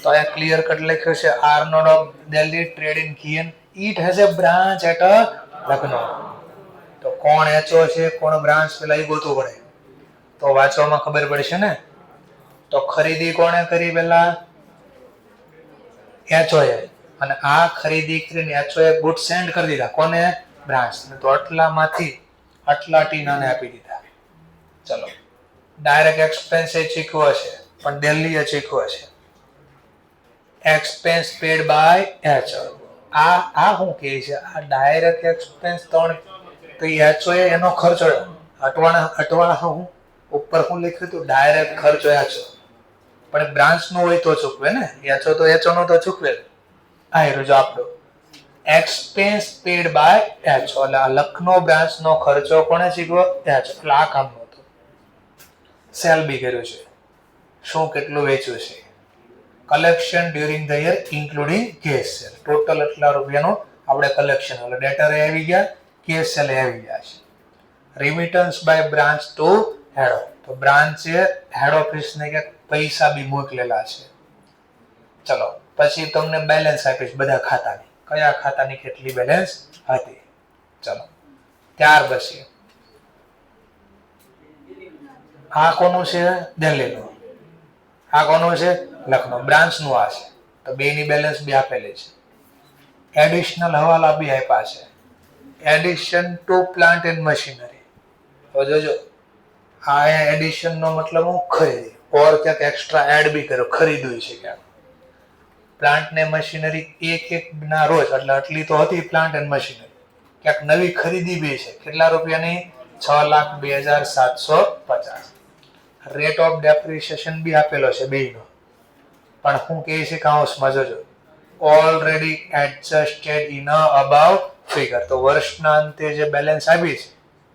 તો અહીંયા ક્લિયર કટ લખ્યું છે Arnold of Delhi trade in ghee and it has a branch at Lucknow. તો કોણ એચઓ છે કોણ બ્રાન્ચ પેલા એ ગોતવું પડે તો વાંચવામાં ખબર પડશે ને. તો ખરીદી કોણે કરી પેલા? એચઓ એ. અને આ ખરીદી કરીને એચઓ એ ગુડ સેન્ડ કરી દીધા કોને? બ્રાન્ચ. તો આટલામાંથી આટલા ટીનાને આપી દીધા. ચલો, ડાયરેક્ટ એક્સપેન્સ એ ચૂકવો છે પણ દિલ્હીએ ચૂકવો છે. Expense paid by HO. આ શું કહે છે? આ ડાયરેક્ટ એક્સપેન્સ ત્રણ તો એચઓ એ એનો ખર્ચો અટવાળા હું ઉપર શું લખ્યું હતું? ડાયરેક્ટ ખર્ચો એચઓ. પણ બ્રાન્ચ નો હોય તો ચૂકવે ને. એચઓ તો એચઓ નો તો ચૂકવે. આ જો આપણો એક્સપેન્સ પેડ બાય એચઓ. એટલે આ લખનૌ બ્રાન્ચ નો ખર્ચો કોણે ચૂકવ્યો? એચઓ. એટલે આ કામનો હતો. સેલ બી કર્યું છે. શું કેટલું વેચ્યું છે? Collection during the year including cash sale. Total એટલા રૂપિયાનું આપણે કલેક્શન. એટલે ડેટર આવી ગયા, કેશ સેલ આવી ગયા છે. Remittance by branch to head office. તો બ્રાન્ચે હેડ ઓફિસને ક્યાંક પૈસા બી મોકલેલા છે. ચલો, પછી તમને બેલેન્સ આપીશ બધા ખાતાની, કયા ખાતાની કેટલી બેલેન્સ હતી. ચલો, ત્યાર પછી આ કોનું છે? દિલ્હીનું. આ કોનું છે? લખનૌ. બ્રાન્ચનું આ છે. તો બેની બેલેન્સ બી આપેલી છે. એડિશનલ હવાલા બી આપ્યા છે. Addition to plant and machinery. હવે જોજો, આ એડિશન નો મતલબ હું ખરીદી ઓર ક્યાંક એક્સ્ટ્રા એડ બી કર્યો, ખરીદ્યું છે ક્યાંક. પ્લાન્ટ ને મશીનરી એક ના રોજ એટલે આટલી તો હતી પ્લાન્ટ એન્ડ મશીનરી. ક્યાંક નવી ખરીદી બી છે. કેટલા રૂપિયાની? 6,02,750. રેટ ઓફ ડેપ્રિસિએશન બી આપેલો છે બેયનો. પણ હું કહે છે કાઉન્સમાં જોજો, already adjusted in about figure. તો વર્ષના અંતે જે બેલેન્સ આવી છે,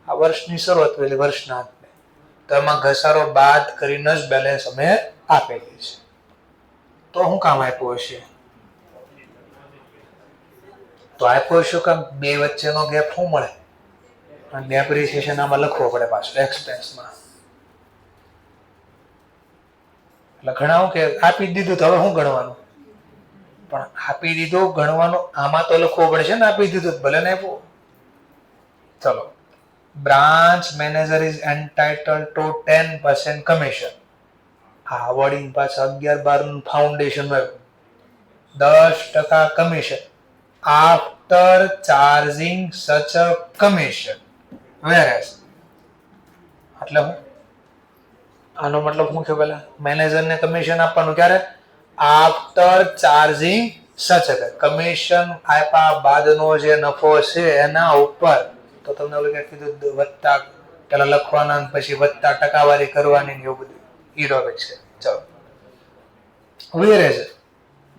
આ વર્ષની શરૂઆત એટલે વર્ષના અંતે, તો એમાં ઘસારો બાદ કરીને જ બેલેન્સ અમે આપેલી છે. તો શું કામ આપ્યું હશે? તો આપ્યું શું કામ? બે વચ્ચેનો ગેપ શું મળે? અને ડેપ્રિસિએશન આમાં લખવો પડે પાછું એક્સપેન્સમાં. એટલે ઘણા કે આપી દીધું તો હવે શું ગણવાનું? પણ આપી દીધું ગણવાનું આમાં તો લખવું પડે છે ને. આપી દીધું ભલે ને આપ્યું. ચલો, branch manager is entitled to 10% commission. આ વર્ડિંગ પાછા 11-12 ફાઉન્ડેશન માં 10% કમિશન આફ્ટર ચાર્જિંગ સચ અ કમિશન. વેરએઝ એટલે હું આનો મતલબ શું છે? પેલા મેનેજરને કમિશન આપવાનું ક્યારે? આફ્ટર ચાર્જિંગ સચ અ કમિશન આપ્યા બાદનો જે નફો છે એના ઉપર. તો તમને ઓલું કીધું વધતા પેલા લખવાના પછી વધતા ટકાવારી કરવાની એવું બધું ઈ ટોપિક છે. ચલો, વેરેજ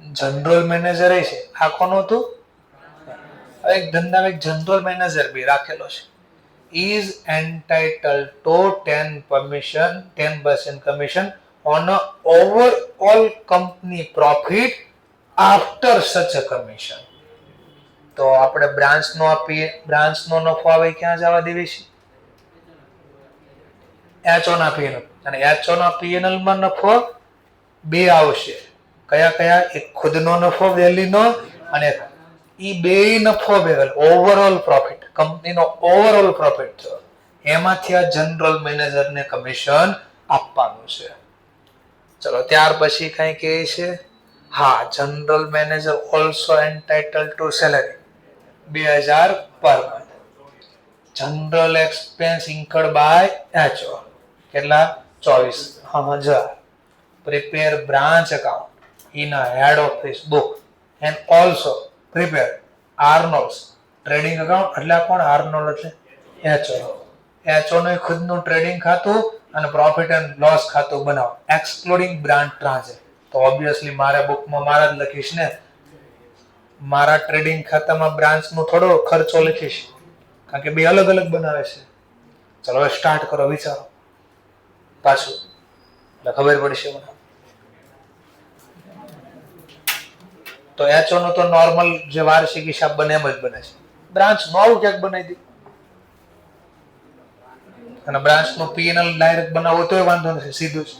જનરલ મેનેજર છે. આ કોનું હતું? એક ધંધામાં એક જનરલ મેનેજર બી રાખેલો છે. is entitled to 10% commission on a overall company profit after such a commission. તો આપણે બ્રાન્ચનો આપીએ, બ્રાન્ચનો નફો આવે ક્યાં જવા દેવી છે? HO ના P&L. અને HO ના P&L માં નફો બે આવશે. કયા કયા? એક ખુદનો નફો વેલીનો, અને ઈ બે નફો ભેગો ઓવરઓલ પ્રોફિટ, કંપનીનો ઓવરઓલ પ્રોફિટ થયો, એમાંથી આ જનરલ મેનેજરને કમિશન આપવાનું છે. ચલો ત્યાર પછી કઈ કહે છે? હા, general manager also entitle to salary 2000 per month. General expense incurred by HO કેટલા? 24,000. Prepare branch account in a head office book and also prepare Arnold's trading account. એટલે કોણ? આર્નોલ્ડ એટલે HO નું ખુદનું ટ્રેડિંગ ખાતું અને પ્રોફિટ એન્ડ લોસ ખાતું બનાવો, એક્સક્લુડિંગ branch transaction. તો ઓબ્વિયસલી મારા બુકમાં મારા જ લખીશ ને, મારા ટ્રેડિંગ ખાતામાં બ્રાન્ચનો થોડો ખર્ચો લખીશ, કારણ કે બે અલગ અલગ બનાવે છે. ચલો હવે સ્ટાર્ટ કરો, વિચારો પાછું, એટલે ખબર પડશે મને. તો HO નો તો નોર્મલ જે વાર્ષિક હિસાબ બને એમ જ બને છે. બ્રાન્ચ નો આવું ક્યાંક બનાવી દે, અને બ્રાન્ચ નો P&L ડાયરેક્ટ બનાવવો તોય વાંધો નથી, સીધું જ